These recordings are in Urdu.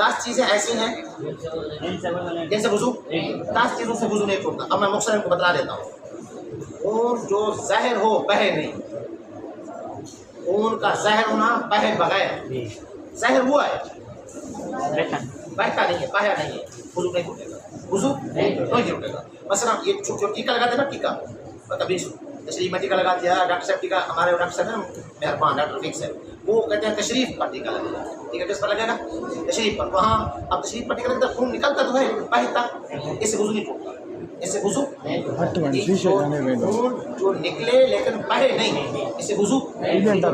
10 چیزیں ایسی ہیں جیسے وضو 10 چیزوں سے وضو نہیں ٹوٹتا. اب میں مختصراً کو بتلا دیتا ہوں. خون جو زہر ہو بہے نہیں. خون کا زہر ہونا بہے بغیر. زہر ہوا ہے بہتا نہیں ہے بہیا نہیں ہے وضو نہیں ٹوٹے گا. وضو نہیں ٹوٹے گا. مثلا یہ جو ٹیکا لگاتے ہیں نا ٹیکا کبھی تشریف میں ٹیکا لگا دیا ڈاکٹر صاحب ٹیکا ہمارے ڈاکٹر صاحب ہیں مہربان ڈاکٹر رفیق صاحب وہ کہتے ہیں تشریف پر ٹیکا لگے گا. ٹیکا کس پر لگے گا؟ تشریف پر. وہاں اب تشریف پر ٹیکا لگتا ہے خون نکلتا تو ہے بہتا اس سے وضو نہیں ٹوٹتا. اس سے وضو خون جو نکلے لیکن بہے نہیں اس سے وضو یہ تو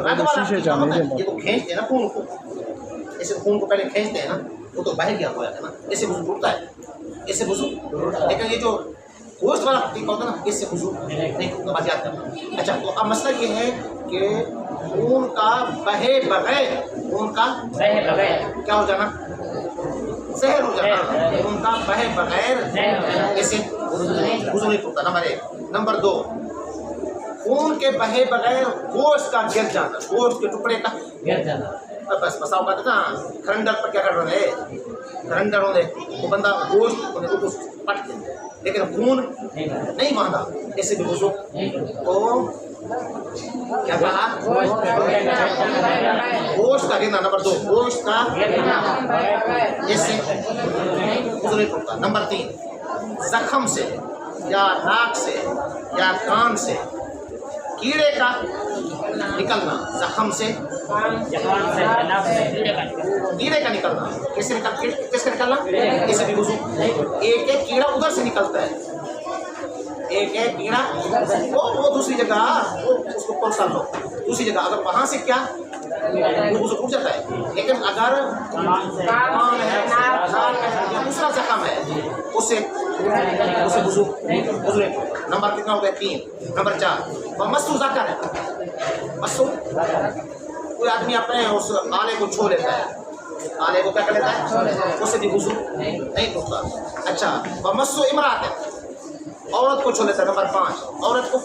کھینچتے ہیں نا خون کو. اس سے خون کو پہلے کھینچتے ہیں نا وہ تو بہہ گیا ہوا ہے نا اس سے وضو ٹوٹتا ہے. اس سے وضو لیکن یہ جو گوشت والا ٹیکا ہوتا ہے نا اس سے وضو نہیں ٹوٹتا. بات یاد کرنا. اچھا تو اب مسئلہ یہ ہے کہ خون کا بہے بغیر خون کا کیا ہو جانا زہر ہو جانا. خون کا بہے بغیر اس سے وضو نہیں ٹوٹتا. نمبر 1. نمبر 2 خون کے بہے بغیر گوشت کا گر جانا. گوشت کے ٹکڑے کا گر جانا. بس بساؤ کا نا کھرنڈر پر کیا کر رہے ہیں کھرنڈر ہونے وہ بندہ گوشت پٹ دیں لیکن خون نہیں باندھا ایسے بھی وضو تو کیا کہا گوشت کا گرنا. نمبر 2 گوشت کا اس سے وضو نہیں ٹوٹتا. نمبر 3 زخم سے یا ناک سے یا کان سے کیڑے کا نکلنا. زخم سے کیڑے کا نکلنا. کس کا نکلنا اس سے بھی وضو. ایک ایک کیڑا ادھر سے نکلتا ہے. ایک ایک کیڑا وہ دوسری جگہ اس کو کون سا لو دوسری جگہ اگر وہاں سے کیا وہ وضو ٹوٹ جاتا ہے. لیکن اگر کان ہے یا دوسرا زخم ہے اس سے وضو نہیں ٹوٹتا. نمبر کتنا ہو گیا 3. نمبر 4 مسو ذکر ہے. مسو کوئی آدمی اپنے اس آلے کو چھو لیتا ہے. آلے کو کیا کر لیتا ہے اس سے بھی وضو نہیں ٹوٹتا. اچھا مسو امرات ہے عورت کو چھو لیتا ہے. نمبر 5 عورت کو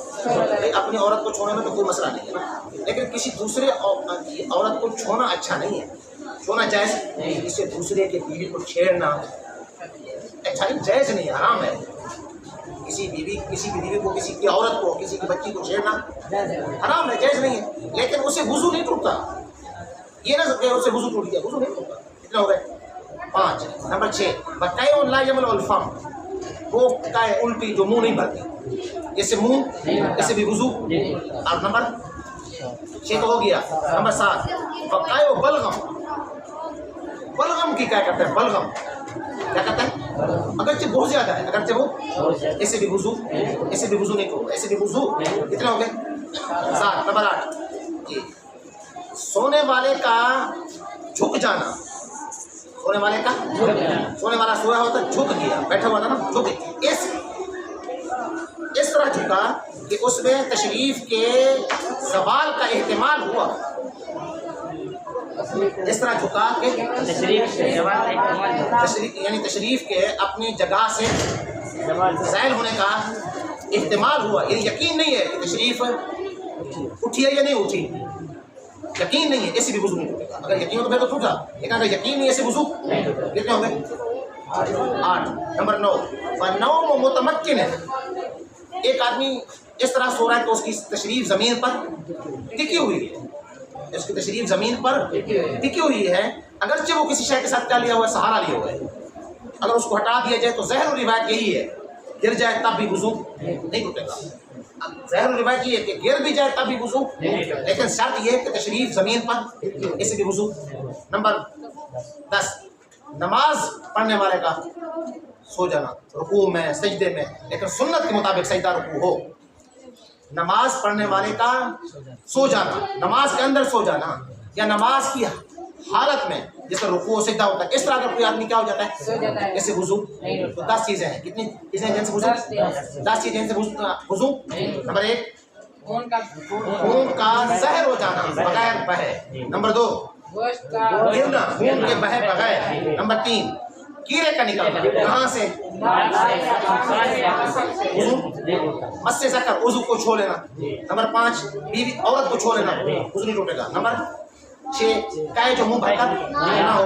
اپنی عورت کو چھونے میں تو کوئی مسئلہ نہیں ہے نا لیکن کسی دوسرے عورت کو چھونا اچھا نہیں ہے. چھونا جائز اس سے دوسرے کے بیوی کو چھیڑنا اچھا نہیں جائز نہیں ہے حرام ہے. کسی بیوی کو کسی کی عورت کو کسی کی بچی کو چھیڑنا حرام ہے جائز نہیں ہے لیکن اسے وضو نہیں ٹوٹتا. یہ نہ کہ اسے وضو ٹوٹ گیا وضو نہیں ٹوٹتا. کتنا ہو گئے 5. نمبر 6 بقاء لا یمل الفم وہ کائے الٹی جو منہ نہیں بھرتی جیسے منہ اس سے بھی وضو. اور نمبر 6 تو ہو گیا. نمبر 7 بقاء بلغم. بلغم کی کیا کرتے ہیں بلغم کیا کرتا ہے اگرچہ بہت زیادہ ہے اگرچہ وہ ایسے بھی وضو نہیں کرو ایسے بھی وضو. کتنے ہو گئے 7. نمبر 8 جی سونے والے کا جھک جانا. سونے والا سویا ہوتا جھک گیا بیٹھا ہوا تھا نا جھک اس طرح جھکا کہ اس میں تشریف کے زوال کا احتمال ہوا. اس طرح جھکا کہ یعنی تشریف کے اپنی جگہ سے زائل ہونے کا احتمال ہوا. یعنی یقین نہیں ہے کہ تشریف اٹھی ہے یا نہیں اٹھی. یقین نہیں ہے ایسے بھی وضو نہیں ٹوٹے گا. اگر یقین ہو تو پھر تو ٹوٹا لیکن اگر یقین نہیں ہے ایسے وضو کتنے ہوں گے 8. نمبر 9 متمکن ہے. ایک آدمی اس طرح سو رہا ہے کہ اس کی تشریف زمین پر ٹکی ہوئی ہے. اس کی تشریف زمین پر ٹکی ہوئی ہے اگرچہ وہ کسی شے کے ساتھ کیا لیا ہوا ہے سہارا لیا ہوا ہے. اگر اس کو ہٹا دیا جائے تو ظاہر روایت یہی ہے گر جائے تب بھی وضو نہیں ٹوٹے گا. ظاہر روایت یہ ہے کہ گر بھی جائے تب بھی وضو لیکن شرط یہ ہے کہ تشریف زمین پر اس سے بھی وضو. نمبر 10 نماز پڑھنے والے کا سو جانا رکوع میں سجدے میں لیکن سنت کے مطابق سجدہ رکوع ہو. نماز پڑھنے والے کا سو جانا نماز کے اندر سو جانا یا نماز کی حالت میں جیسے رکوع و سجدہ ہوتا ہے اس طرح اگر کوئی آدمی کیا ہو جاتا ہے اس سے وضو. تو 10 چیزیں ہیں. کتنی چیزیں جن سے وضو 10 چیزیں سے وضو. نمبر 1 خون کا زہر ہو جانا بغیر بہے. نمبر 2 گرنا خون کے بہے بغیر. نمبر 3 کیڑے کا نکلنا کہاں سے مس ذکر وضو کو چھو لینا. نمبر 5 بیوی عورت کو چھو لینا وضو نہیں ٹوٹے گا. نمبر 6 کائے جو منہ بھر کر نہ ہو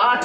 8